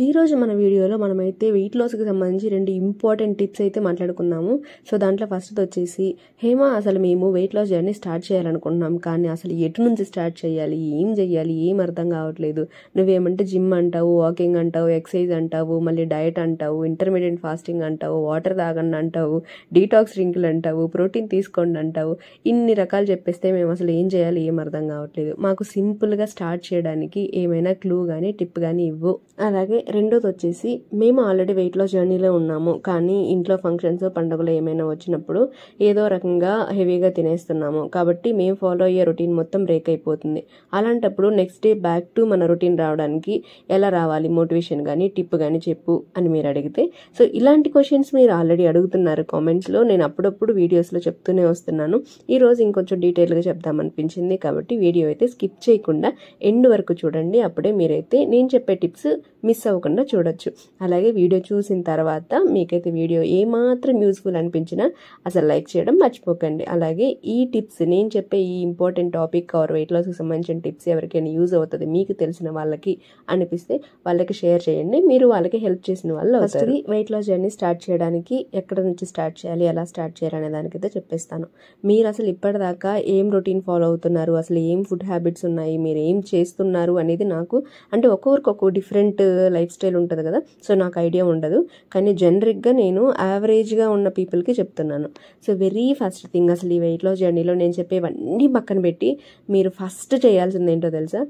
ఈరోజు మన వీడియోలో మనమైతే వెయిట్ లాస్కి సంబంధించి 2 ఇంపార్టెంట్ టిప్స్ అయితే మాట్లాడుకుందాము. సో దాంట్లో ఫస్ట్ వచ్చేసి, హేమ అసలు మేము వెయిట్ లాస్ జర్నీ స్టార్ట్ చేయాలనుకుంటున్నాం, కానీ అసలు ఎటు నుంచి స్టార్ట్ చేయాలి, ఏం చెయ్యాలి, ఏం అర్థం కావట్లేదు. నువ్వేమంటే జిమ్ అంటావు, వాకింగ్ అంటావు, ఎక్సర్సైజ్ అంటావు, మళ్ళీ డయట్ అంటావు, ఇంటర్మీడియట్ ఫాస్టింగ్ అంటావు, వాటర్ తాగండి అంటావు, డీటాక్స్ డ్రింకులు అంటావు, ప్రోటీన్ తీసుకోండి అంటావు. ఇన్ని రకాలు చెప్పేస్తే మేము అసలు ఏం చేయాలి, ఏం అర్థం కావట్లేదు. మాకు సింపుల్గా స్టార్ట్ చేయడానికి ఏమైనా క్లూ కానీ టిప్ కానీ ఇవ్వు. అలాగే రెండోది వచ్చేసి, మేము ఆల్రెడీ వెయిట్ లాస్ జర్నీలో ఉన్నాము, కానీ ఇంట్లో ఫంక్షన్స్ పండుగలు ఏమైనా వచ్చినప్పుడు ఏదో రకంగా హెవీగా తినేస్తున్నాము, కాబట్టి మేము ఫాలో అయ్యే రొటీన్ మొత్తం బ్రేక్ అయిపోతుంది. అలాంటప్పుడు నెక్స్ట్ డే బ్యాక్ టు మన రొటీన్ రావడానికి ఎలా రావాలి, మోటివేషన్ కానీ టిప్ కానీ చెప్పు అని మీరు అడిగితే, సో ఇలాంటి క్వశ్చన్స్ మీరు ఆల్రెడీ అడుగుతున్నారు కామెంట్స్లో. నేను అప్పుడప్పుడు వీడియోస్లో చెప్తూనే వస్తున్నాను. ఈరోజు ఇంకొంచెం డీటెయిల్గా చెప్దామనిపించింది, కాబట్టి వీడియో అయితే స్కిప్ చేయకుండా ఎండ్ వరకు చూడండి. అప్పుడే మీరైతే నేను చెప్పే టిప్స్ మిస్ అవ్వకుండా చూడొచ్చు. అలాగే వీడియో చూసిన తర్వాత మీకైతే వీడియో ఏమాత్రం యూస్ఫుల్ అనిపించినా అసలు లైక్ చేయడం మర్చిపోకండి. అలాగే ఈ టిప్స్, నేను చెప్పే ఈ ఇంపార్టెంట్ టాపిక్ ఆర్ వెయిట్ లాస్కి సంబంధించిన టిప్స్ ఎవరికైనా యూజ్ అవుతుంది, మీకు తెలిసిన వాళ్ళకి అనిపిస్తే వాళ్ళకి షేర్ చేయండి. మీరు వాళ్ళకి హెల్ప్ చేసిన వాళ్ళు అవుతారు. వెయిట్ లాస్ జర్నీ స్టార్ట్ చేయడానికి ఎక్కడ నుంచి స్టార్ట్ చేయాలి, ఎలా స్టార్ట్ చేయాలి అనే దానికైతే చెప్పేస్తాను. మీరు అసలు ఇప్పటిదాకా ఏం రొటీన్ ఫాలో అవుతున్నారు, అసలు ఏం ఫుడ్ హ్యాబిట్స్ ఉన్నాయి, మీరు ఏం చేస్తున్నారు అనేది నాకు, అంటే ఒక్కొక్కరికి ఒక్కో డిఫరెంట్ లైఫ్ స్టైల్ ఉంటుంది కదా, సో నాకు ఐడియా ఉండదు. కానీ జనరిక్గా నేను యావరేజ్గా ఉన్న పీపుల్కి చెప్తున్నాను. సో వెరీ ఫస్ట్ థింగ్, అసలు ఈ వెయిట్ లాస్ జర్నీలో నేను చెప్పేవన్నీ పక్కన పెట్టి మీరు ఫస్ట్ చేయాల్సింది ఏంటో తెలుసా?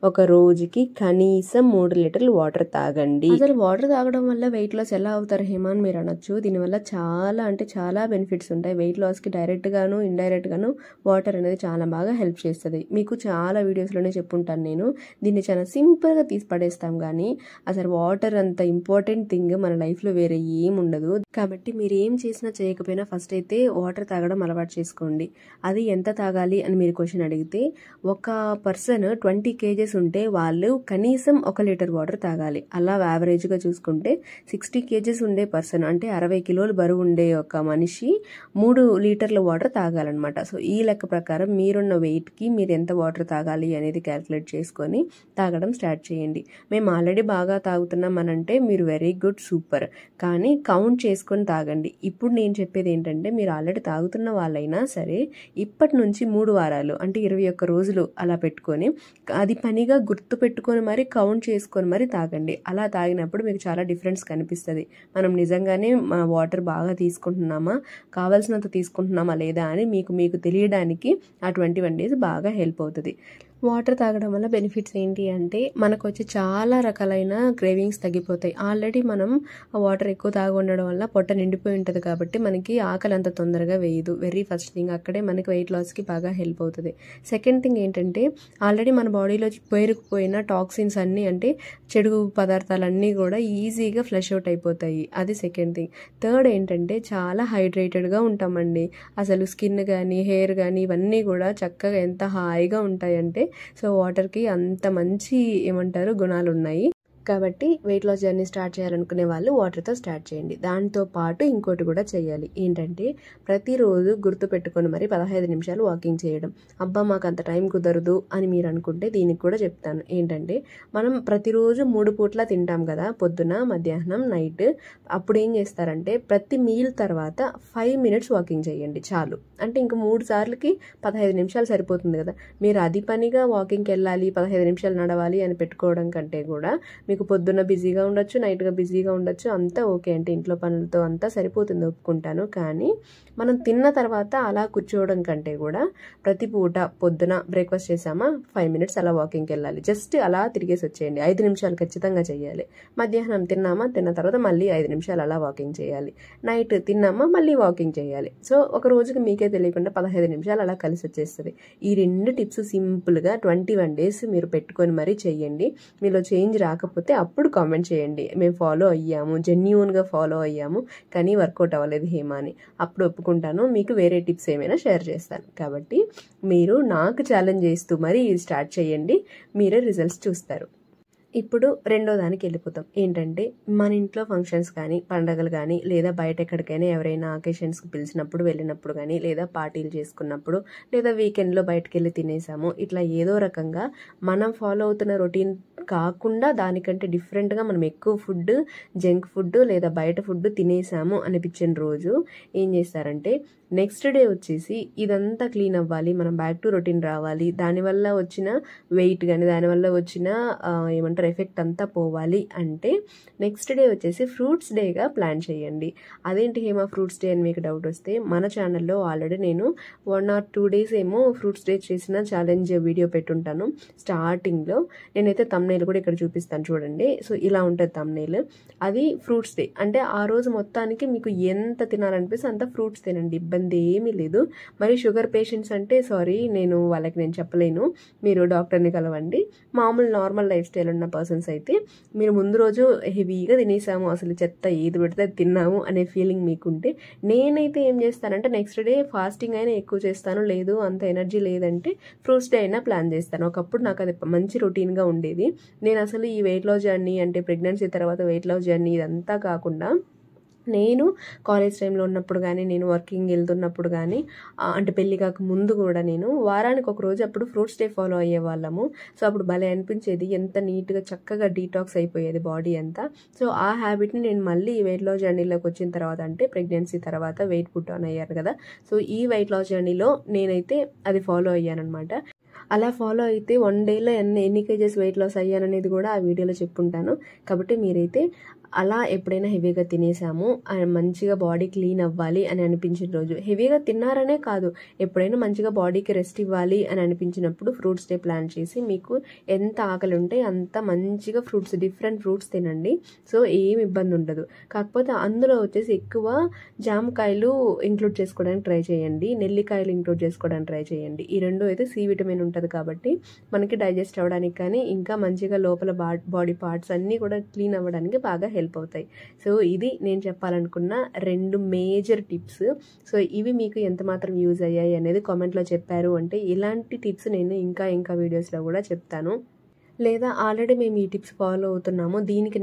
ఒక రోజుకి కనీసం 3 లీటర్లు వాటర్ తాగండి. అసలు వాటర్ తాగడం వల్ల వెయిట్ లాస్ ఎలా అవుతారు హేమ అని మీరు అనొచ్చు. దీనివల్ల చాలా అంటే చాలా బెనిఫిట్స్ ఉంటాయి. వెయిట్ లాస్కి డైరెక్ట్ గాను ఇండైరెక్ట్ గాను వాటర్ అనేది చాలా బాగా హెల్ప్ చేస్తుంది. మీకు చాలా వీడియోస్లోనే చెప్పుంటాను నేను. దీన్ని చాలా సింపుల్గా తీసి పడేస్తాం, కానీ అసలు వాటర్ అంత ఇంపార్టెంట్ థింగ్ మన లైఫ్లో వేరే ఏం ఉండదు. కాబట్టి మీరు ఏం చేసినా చేయకపోయినా ఫస్ట్ అయితే వాటర్ తాగడం అలవాటు చేసుకోండి. అది ఎంత తాగాలి అని మీరు క్వశ్చన్ అడిగితే, ఒక పర్సన్ 20 kgs ఉంటే వాళ్ళు కనీసం 1 లీటర్ వాటర్ తాగాలి. అలా యావరేజ్గా చూసుకుంటే 60 kgs ఉండే పర్సన్, అంటే 60 కిలోలు బరువు ఉండే ఒక మనిషి 3 లీటర్ల వాటర్ తాగాలన్నమాట. సో ఈ లెక్క ప్రకారం మీరున్న వెయిట్కి మీరు ఎంత వాటర్ తాగాలి అనేది క్యాల్కులేట్ చేసుకొని తాగడం స్టార్ట్ చేయండి. మేము ఆల్రెడీ బాగా తాగుతున్నాం అని అంటే మీరు వెరీ గుడ్, సూపర్, కానీ కౌంట్ చేసుకొని తాగండి. ఇప్పుడు నేను చెప్పేది ఏంటంటే, మీరు ఆల్రెడీ తాగుతున్న వాళ్ళైనా సరే ఇప్పటి నుంచి 3 వారాలు అంటే 21 రోజులు అలా పెట్టుకొని, అది పనిగా గుర్తు పెట్టుకొని మరి కౌంట్ చేసుకొని మరి తాగండి. అలా తాగినప్పుడు మీకు చాలా డిఫరెన్స్ కనిపిస్తుంది. మనం నిజంగానే మన వాటర్ బాగా తీసుకుంటున్నామా, కావాల్సినంత తీసుకుంటున్నామా లేదా అని మీకు తెలియడానికి ఆ 21 days బాగా హెల్ప్ అవుతుంది. వాటర్ తాగడం వల్ల బెనిఫిట్స్ ఏంటి అంటే, మనకు వచ్చే చాలా రకాలైన క్రేవింగ్స్ తగ్గిపోతాయి. ఆల్రెడీ మనం ఆ వాటర్ ఎక్కువ తాగి ఉండడం వల్ల పొట్ట నిండిపోయి ఉంటుంది, కాబట్టి మనకి ఆకలి అంత తొందరగా వేయదు. వెరీ ఫస్ట్ థింగ్, అక్కడే మనకి వెయిట్ లాస్కి బాగా హెల్ప్ అవుతుంది. సెకండ్ థింగ్ ఏంటంటే, ఆల్రెడీ మన బాడీలో పేరుకుపోయిన టాక్సిన్స్ అన్నీ, అంటే చెడు పదార్థాలన్నీ కూడా ఈజీగా ఫ్లష్ అవుట్ అయిపోతాయి. అది సెకండ్ థింగ్. థర్డ్ ఏంటంటే, చాలా హైడ్రేటెడ్గా ఉంటామండి. అసలు స్కిన్ కానీ హెయిర్ కానీ ఇవన్నీ కూడా చక్కగా ఎంత హాయిగా ఉంటాయంటే, సో వాటర్కి అంత మంచి ఏమంటారు గుణాలు ఉన్నాయి. కాబట్టి వెయిట్ లాస్ జర్నీ స్టార్ట్ చేయాలనుకునే వాళ్ళు వాటర్తో స్టార్ట్ చేయండి. దాంతో పాటు ఇంకోటి కూడా చేయాలి. ఏంటంటే, ప్రతిరోజు గుర్తు పెట్టుకొని మరి 15 నిమిషాలు వాకింగ్ చేయడం. అబ్బా మాకు అంత టైం కుదరదు అని మీరు అనుకుంటే దీనికి కూడా చెప్తాను. ఏంటంటే, మనం ప్రతిరోజు 3 పూట్ల తింటాం కదా, పొద్దున, మధ్యాహ్నం, నైట్. అప్పుడు ఏం చేస్తారంటే, ప్రతి మీల్ తర్వాత 5 minutes వాకింగ్ చేయండి చాలు. అంటే ఇంకా 3 సార్లకి 15 నిమిషాలు సరిపోతుంది కదా. మీరు అది పనిగా వాకింగ్కి వెళ్ళాలి, 15 నిమిషాలు నడవాలి అని పెట్టుకోవడం కంటే కూడా, మీకు పొద్దున్న బిజీగా ఉండొచ్చు, నైట్గా బిజీగా ఉండొచ్చు, అంతా ఓకే, అంటే ఇంట్లో పనులతో అంతా సరిపోతుంది, ఒప్పుకుంటాను. కానీ మనం తిన్న తర్వాత అలా కూర్చోవడం కంటే కూడా ప్రతి పూట పొద్దున బ్రేక్ఫాస్ట్ చేసామా 5 minutes అలా వాకింగ్కి వెళ్ళాలి. జస్ట్ అలా తిరిగేసి వచ్చేయండి. 5 నిమిషాలు ఖచ్చితంగా చేయాలి. మధ్యాహ్నం తిన్నామా, తిన్న తర్వాత మళ్ళీ 5 నిమిషాలు అలా వాకింగ్ చేయాలి. నైట్ తిన్నామా మళ్ళీ వాకింగ్ చేయాలి. సో ఒక రోజుకి మీకే తెలియకుండా 15 నిమిషాలు అలా కలిసి వచ్చేస్తుంది. ఈ 2 టిప్స్ సింపుల్గా 21 days మీరు పెట్టుకొని మరీ చేయండి. మీలో చేంజ్ రాకపోతే అప్పుడు కామెంట్ చేయండి, మేము ఫాలో అయ్యాము, జెన్యూన్గా ఫాలో అయ్యాము, కానీ వర్కౌట్ అవ్వలేదు హేమ అని. అప్పుడు ఒప్పుకుంటాను, మీకు వేరే టిప్స్ ఏమైనా షేర్ చేస్తాను. కాబట్టి మీరు నాకు ఛాలెంజ్ చేస్తూ మరీ ఇది స్టార్ట్ చేయండి, మీరే రిజల్ట్స్ చూస్తారు. ఇప్పుడు రెండో దానికి వెళ్ళిపోతాం. ఏంటంటే మన ఇంట్లో ఫంక్షన్స్ కానీ, పండగలు కానీ, లేదా బయట ఎక్కడికైనా ఎవరైనా అకేషన్స్కి పిలిచినప్పుడు వెళ్ళినప్పుడు కానీ, లేదా పార్టీలు చేసుకున్నప్పుడు, లేదా వీకెండ్లో బయటకు వెళ్ళి తినేసాము, ఇట్లా ఏదో రకంగా మనం ఫాలో అవుతున్న రొటీన్ కాకుండా దానికంటే డిఫరెంట్గా మనం ఎక్కువ ఫుడ్, జంక్ ఫుడ్ లేదా బయట ఫుడ్ తినేసాము అనిపించిన రోజు ఏం చేస్తారంటే నెక్స్ట్ డే వచ్చేసి ఇదంతా క్లీన్ అవ్వాలి, మనం బ్యాక్ టు రొటీన్ రావాలి, దానివల్ల వచ్చిన వెయిట్ కానీ దానివల్ల వచ్చిన ఏమంటారు ఎఫెక్ట్ అంతా పోవాలి అంటే నెక్స్ట్ డే వచ్చేసి ఫ్రూట్స్ డేగా ప్లాన్ చేయండి. అదేంటి హేమ ఫ్రూట్స్ డే అని మీకు డౌట్ వస్తే మన ఛానల్లో ఆల్రెడీ నేను 1 or 2 days ఏమో ఫ్రూట్స్ డే చేసిన ఛాలెంజ్ వీడియో పెట్టుంటాను. స్టార్టింగ్లో నేనైతే తమ్నైల్ కూడా ఇక్కడ చూపిస్తాను చూడండి. సో ఇలా ఉంటుంది తమ్నైల్. అది ఫ్రూట్స్ డే అంటే ఆ రోజు మొత్తానికి మీకు ఎంత తినాలనిపిస్తే అంత ఫ్రూట్స్ తినండి, ఇబ్బంది ఏమీ లేదు. మరి షుగర్ పేషెంట్స్ అంటే సారీ, వాళ్ళకి నేను చెప్పలేను, మీరు డాక్టర్ని కలవండి. మామూలు నార్మల్ లైఫ్ స్టైల్ ఉన్న పర్సన్స్ అయితే మీరు ముందు రోజు హెవీగా తినేసాము, అసలు చెత్త ఏది పెడితే తిన్నాము అనే ఫీలింగ్ మీకుంటే, నేనైతే ఏం చేస్తానంటే నెక్స్ట్ డే ఫాస్టింగ్ అయినా ఎక్కువ చేస్తాను, లేదు అంత ఎనర్జీ లేదంటే ఫ్రూట్స్ డే అయినా ప్లాన్ చేస్తాను. ఒకప్పుడు నాకు అది మంచి రొటీన్గా ఉండేది. నేను అసలు ఈ వెయిట్ లాస్ జర్నీ అంటే ప్రెగ్నెన్సీ తర్వాత వెయిట్ లాస్ జర్నీ ఇదంతా కాకుండా నేను కాలేజ్ టైంలో ఉన్నప్పుడు కానీ, నేను వర్కింగ్ వెళ్తున్నప్పుడు కానీ, అంటే పెళ్లి కాక ముందు కూడా నేను వారానికి ఒక రోజు అప్పుడు ఫ్రూట్స్ డే ఫాలో అయ్యేవాళ్ళము. సో అప్పుడు భలే అనిపించేది, ఎంత నీట్గా చక్కగా డీటాక్స్ అయిపోయేది బాడీ అంతా. సో ఆ హ్యాబిట్ని నేను మళ్ళీ వెయిట్ లాస్ జర్నీలోకి వచ్చిన తర్వాత అంటే ప్రెగ్నెన్సీ తర్వాత వెయిట్ పుట్ ఆన్ అయ్యారు కదా, సో ఈ వెయిట్ లాస్ జర్నీలో నేనైతే అది ఫాలో అయ్యానమాట. అలా ఫాలో అయితే 1 dayలో ఎన్ని కేజెస్ వెయిట్ లాస్ అయ్యాననేది కూడా ఆ వీడియోలో చెప్పుంటాను. కాబట్టి మీరైతే అలా ఎప్పుడైనా హెవీగా తినేసాము మంచిగా బాడీ క్లీన్ అవ్వాలి అని అనిపించిన రోజు, హెవీగా తిన్నారనే కాదు, ఎప్పుడైనా మంచిగా బాడీకి రెస్ట్ ఇవ్వాలి అని అనిపించినప్పుడు ఫ్రూట్స్ డే ప్లాన్ చేసి మీకు ఎంత ఆకలి ఉంటే అంత మంచిగా ఫ్రూట్స్, డిఫరెంట్ ఫ్రూట్స్ తినండి. సో ఏం ఇబ్బంది ఉండదు. కాకపోతే అందులో వచ్చేసి ఎక్కువ జామకాయలు ఇంక్లూడ్ చేసుకోవడానికి ట్రై చేయండి, నెల్లికాయలు ఇంక్లూడ్ చేసుకోవడానికి ట్రై చేయండి. ఈ రెండు అయితే సి విటమిన్ ఉంటుంది కాబట్టి మనకి డైజెస్ట్ అవ్వడానికి కానీ, ఇంకా మంచిగా లోపల బాడీ పార్ట్స్ అన్నీ కూడా క్లీన్ అవ్వడానికి బాగా హెల్ప్ అవుతాయి. సో ఇది నేను చెప్పాలనుకున్న 2 మేజర్ టిప్స్. సో ఇవి మీకు ఎంత మాత్రం యూజ్ అయ్యాయి అనేది కామెంట్లో చెప్పారు అంటే ఇలాంటి టిప్స్ నేను ఇంకా వీడియోస్లో కూడా చెప్తాను. లేదా ఆల్రెడీ మేము ఈ టిప్స్ ఫాలో అవుతున్నాము, దీనికి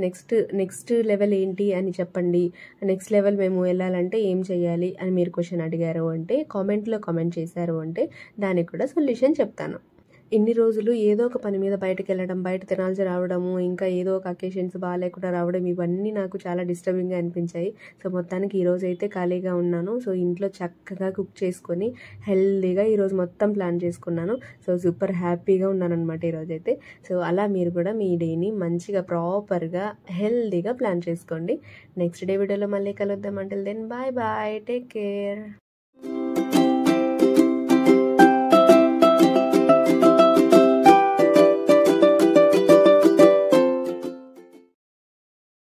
నెక్స్ట్ లెవెల్ ఏంటి అని చెప్పండి, నెక్స్ట్ లెవెల్ మేము వెళ్ళాలంటే ఏం చేయాలి అని మీరు క్వశ్చన్ అడిగారు అంటే కామెంట్లో కామెంట్ చేశారు అంటే దానికి కూడా సొల్యూషన్ చెప్తాను. ఇన్ని రోజులు ఏదో ఒక పని మీద బయటకు వెళ్ళడం, బయట తినాల్సి రావడము, ఇంకా ఏదో ఒక అకేషన్స్ బాగాలేకుండా రావడం, ఇవన్నీ నాకు చాలా డిస్టర్బింగ్గా అనిపించాయి. సో మొత్తానికి ఈరోజు అయితే ఖాళీగా ఉన్నాను. సో ఇంట్లో చక్కగా కుక్ చేసుకొని హెల్దీగా ఈరోజు మొత్తం ప్లాన్ చేసుకున్నాను. సో సూపర్ హ్యాపీగా ఉన్నాను అనమాట ఈరోజైతే. సో అలా మీరు కూడా మీ డేని మంచిగా ప్రాపర్గా హెల్దీగా ప్లాన్ చేసుకోండి. నెక్స్ట్ డే వీడియోలో మళ్ళీ కలుద్దాం. Until then bye bye, take care.